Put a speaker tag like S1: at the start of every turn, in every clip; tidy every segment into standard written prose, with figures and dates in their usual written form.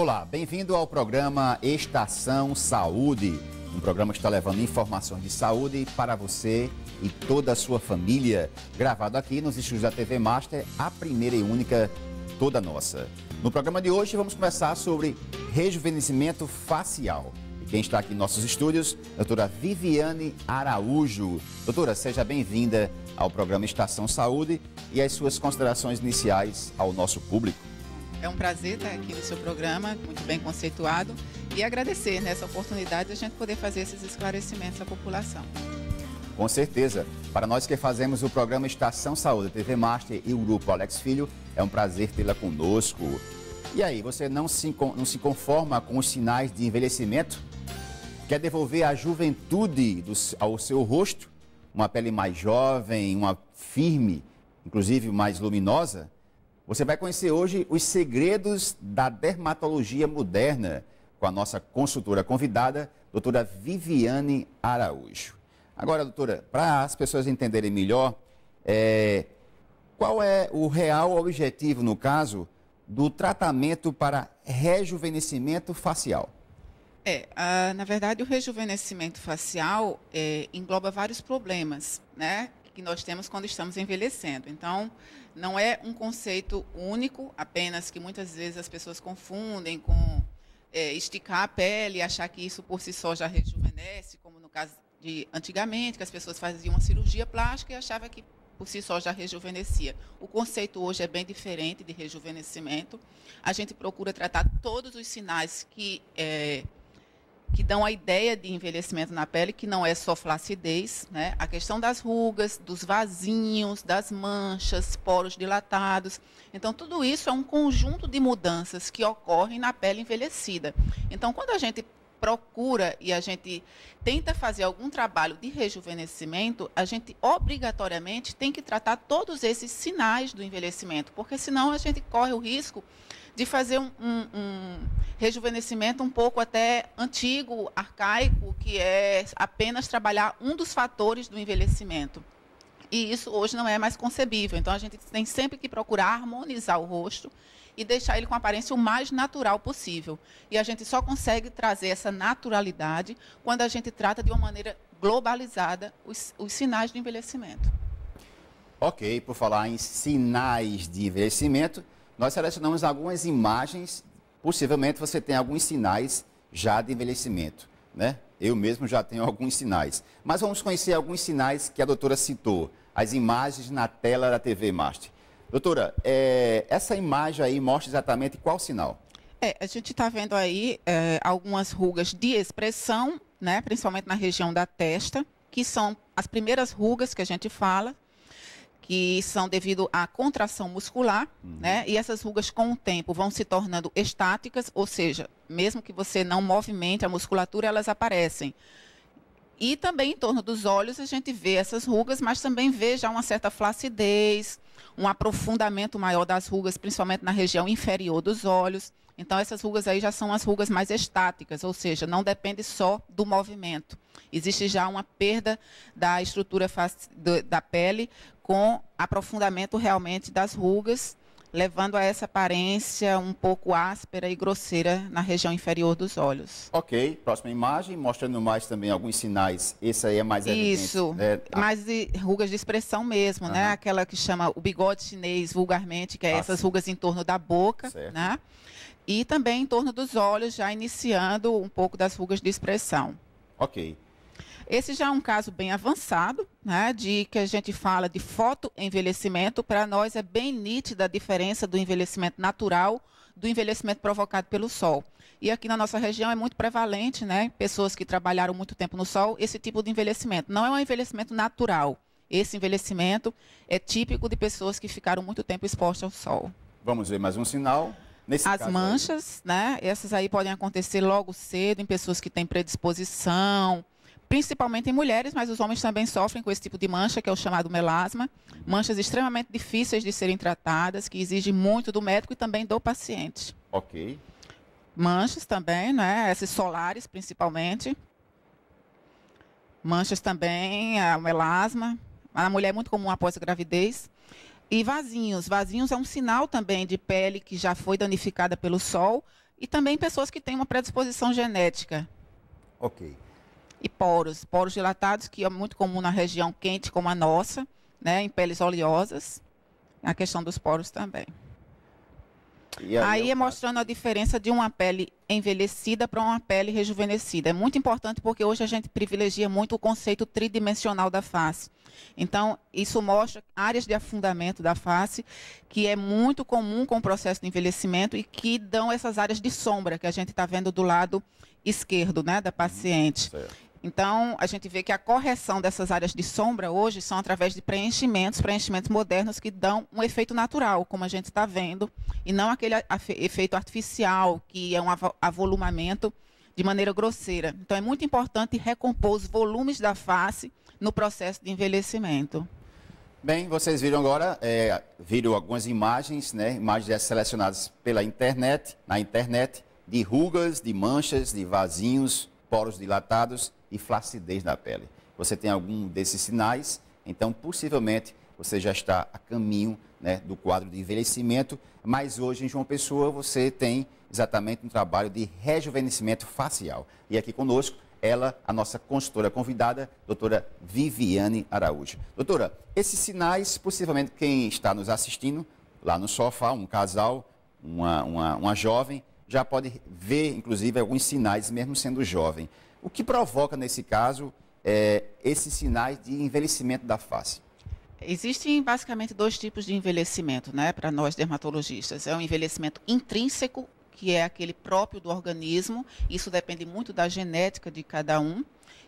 S1: Olá, bem-vindo ao programa Estação Saúde, um programa que está levando informações de saúde para você e toda a sua família, gravado aqui nos estúdios da TV Master, a primeira e única toda nossa. No programa de hoje vamos conversar sobre rejuvenescimento facial. E quem está aqui em nossos estúdios, doutora Viviane Araújo. Doutora, seja bem-vinda ao programa Estação Saúde e as suas considerações iniciais ao nosso público.
S2: É um prazer estar aqui no seu programa, muito bem conceituado, e agradecer nessa oportunidade de a gente poder fazer esses esclarecimentos à população.
S1: Com certeza. Para nós que fazemos o programa Estação Saúde, TV Master e o Grupo Alex Filho, é um prazer tê-la conosco. E aí, você não se conforma com os sinais de envelhecimento? Quer devolver a juventude ao seu rosto? Uma pele mais jovem, uma firme, inclusive mais luminosa? Você vai conhecer hoje os segredos da dermatologia moderna com a nossa consultora convidada, doutora Viviane Araújo. Agora, doutora, para as pessoas entenderem melhor, qual é o real objetivo, no caso, do tratamento para rejuvenescimento facial?
S2: Na verdade, o rejuvenescimento facial engloba vários problemas, né, que nós temos quando estamos envelhecendo. Então, não é um conceito único, apenas que muitas vezes as pessoas confundem com esticar a pele e achar que isso por si só já rejuvenesce, como no caso de antigamente, que as pessoas faziam uma cirurgia plástica e achavam que por si só já rejuvenescia. O conceito hoje é bem diferente de rejuvenescimento. A gente procura tratar todos os sinais que dão a ideia de envelhecimento na pele, que não é só flacidez, né? A questão das rugas, dos vasinhos, das manchas, poros dilatados. Então, tudo isso é um conjunto de mudanças que ocorrem na pele envelhecida. Então, quando a gente procura e a gente tenta fazer algum trabalho de rejuvenescimento, a gente obrigatoriamente tem que tratar todos esses sinais do envelhecimento, porque senão a gente corre o risco de fazer um rejuvenescimento um pouco até antigo, arcaico, que é apenas trabalhar um dos fatores do envelhecimento. E isso hoje não é mais concebível. Então, a gente tem sempre que procurar harmonizar o rosto e deixar ele com a aparência o mais natural possível. E a gente só consegue trazer essa naturalidade quando a gente trata de uma maneira globalizada os sinais de envelhecimento.
S1: Ok, por falar em sinais de envelhecimento, nós selecionamos algumas imagens, possivelmente você tem alguns sinais já de envelhecimento, né? Eu mesmo já tenho alguns sinais. Mas vamos conhecer alguns sinais que a doutora citou, as imagens na tela da TV Master. Doutora, essa imagem aí mostra exatamente qual sinal?
S2: A gente está vendo aí algumas rugas de expressão, né? Principalmente na região da testa, que são as primeiras rugas que a gente fala, que são devido à contração muscular, né? E essas rugas, com o tempo, vão se tornando estáticas, ou seja, mesmo que você não movimente a musculatura, elas aparecem. E também em torno dos olhos a gente vê essas rugas, mas também vê já uma certa flacidez, um aprofundamento maior das rugas, principalmente na região inferior dos olhos. Então, essas rugas aí já são as rugas mais estáticas, ou seja, não depende só do movimento. Existe já uma perda da estrutura da pele com aprofundamento realmente das rugas, levando a essa aparência um pouco áspera e grosseira na região inferior dos olhos.
S1: Ok, próxima imagem, mostrando mais também alguns sinais. Esse aí é mais evidente.
S2: Isso,
S1: né?
S2: mais de rugas de expressão mesmo, né? Aquela que chama o bigode chinês, vulgarmente, que é essas rugas em torno da boca, né? E também em torno dos olhos, já iniciando um pouco das rugas de expressão.
S1: Ok.
S2: Esse já é um caso bem avançado, né, de que a gente fala de fotoenvelhecimento. Para nós é bem nítida a diferença do envelhecimento natural do envelhecimento provocado pelo sol. E aqui na nossa região é muito prevalente, né, pessoas que trabalharam muito tempo no sol, esse tipo de envelhecimento. Não é um envelhecimento natural. Esse envelhecimento é típico de pessoas que ficaram muito tempo expostas ao sol.
S1: Vamos ver mais um sinal.
S2: As manchas, né, essas aí podem acontecer logo cedo em pessoas que têm predisposição, principalmente em mulheres, mas os homens também sofrem com esse tipo de mancha, que é o chamado melasma. Manchas extremamente difíceis de serem tratadas, que exigem muito do médico e também do paciente.
S1: Ok.
S2: Manchas também, né? Essas solares, principalmente. Manchas também, o melasma. Na mulher é muito comum após a gravidez. E vasinhos. Vasinhos é um sinal também de pele que já foi danificada pelo sol, e também pessoas que têm uma predisposição genética.
S1: Ok.
S2: E poros dilatados, que é muito comum na região quente como a nossa, né, em peles oleosas, a questão dos poros também.
S1: E
S2: aí é mostrando a diferença de uma pele envelhecida para uma pele rejuvenescida. É muito importante porque hoje a gente privilegia muito o conceito tridimensional da face. Então, isso mostra áreas de afundamento da face, que é muito comum com o processo de envelhecimento e que dão essas áreas de sombra que a gente está vendo do lado esquerdo, né, da paciente.
S1: Certo.
S2: Então, a gente vê que a correção dessas áreas de sombra hoje são através de preenchimentos modernos que dão um efeito natural, como a gente está vendo, e não aquele efeito artificial, que é um avolumamento de maneira grosseira. Então, é muito importante recompor os volumes da face no processo de envelhecimento.
S1: Bem, vocês viram agora, viram algumas imagens, né? Imagens selecionadas pela internet, na internet, de rugas, de manchas, de vasinhos, poros dilatados e flacidez na pele. Você tem algum desses sinais, então possivelmente você já está a caminho, né, do quadro de envelhecimento, mas hoje em João Pessoa você tem exatamente um trabalho de rejuvenescimento facial. E aqui conosco, ela, a nossa consultora convidada, doutora Viviane Araújo. Doutora, esses sinais, possivelmente quem está nos assistindo, lá no sofá, um casal, uma jovem, já pode ver, inclusive, alguns sinais, mesmo sendo jovem. O que provoca, nesse caso, esses sinais de envelhecimento da face?
S2: Existem basicamente dois tipos de envelhecimento, né, para nós dermatologistas. É o envelhecimento intrínseco, que é aquele próprio do organismo, isso depende muito da genética de cada um,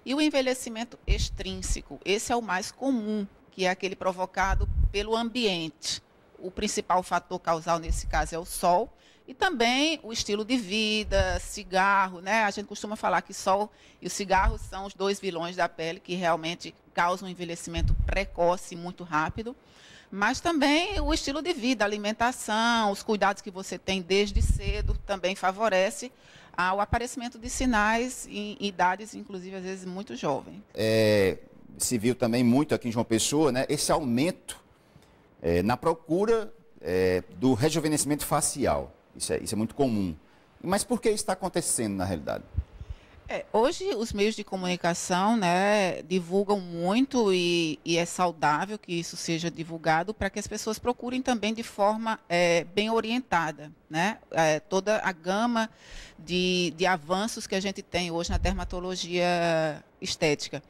S2: e o envelhecimento extrínseco, esse é o mais comum, que é aquele provocado pelo ambiente. O principal fator causal nesse caso é o sol, e também o estilo de vida, cigarro, né? A gente costuma falar que sol e o cigarro são os dois vilões da pele que realmente causam um envelhecimento precoce e muito rápido. Mas também o estilo de vida, a alimentação, os cuidados que você tem desde cedo também favorece ao aparecimento de sinais em idades, inclusive, às vezes, muito jovens.
S1: Se viu também muito aqui em João Pessoa, né? Esse aumento na procura do rejuvenescimento facial. Isso é muito comum. Mas por que isso está acontecendo, na realidade?
S2: Hoje, os meios de comunicação, né, divulgam muito e é saudável que isso seja divulgado para que as pessoas procurem também de forma bem orientada, né? Toda a gama de avanços que a gente tem hoje na dermatologia estética.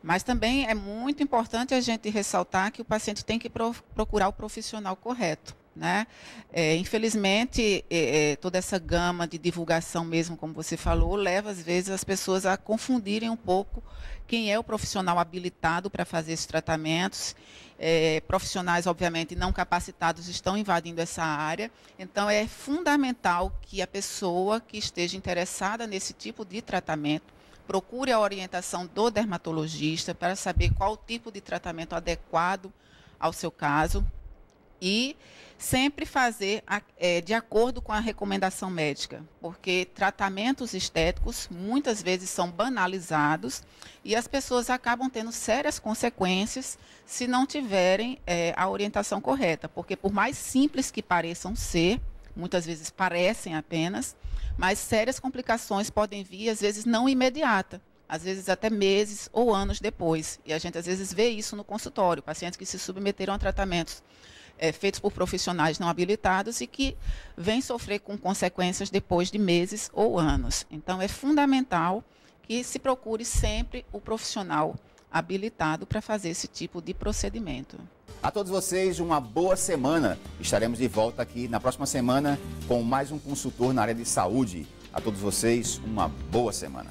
S2: Mas também é muito importante a gente ressaltar que o paciente tem que procurar o profissional correto, né? Infelizmente, toda essa gama de divulgação mesmo, como você falou, leva às vezes as pessoas a confundirem um pouco quem é o profissional habilitado para fazer esses tratamentos. Profissionais, obviamente, não capacitados estão invadindo essa área. Então, é fundamental que a pessoa que esteja interessada nesse tipo de tratamento procure a orientação do dermatologista para saber qual o tipo de tratamento adequado ao seu caso e sempre fazer de acordo com a recomendação médica, porque tratamentos estéticos muitas vezes são banalizados e as pessoas acabam tendo sérias consequências se não tiverem a orientação correta, porque por mais simples que pareçam ser, muitas vezes parecem apenas, mas sérias complicações podem vir, às vezes não imediata, às vezes até meses ou anos depois. E a gente às vezes vê isso no consultório, pacientes que se submeteram a tratamentos feitos por profissionais não habilitados e que vêm sofrer com consequências depois de meses ou anos. Então, é fundamental que se procure sempre o profissional habilitado para fazer esse tipo de procedimento.
S1: A todos vocês, uma boa semana. Estaremos de volta aqui na próxima semana com mais um consultor na área de saúde. A todos vocês, uma boa semana.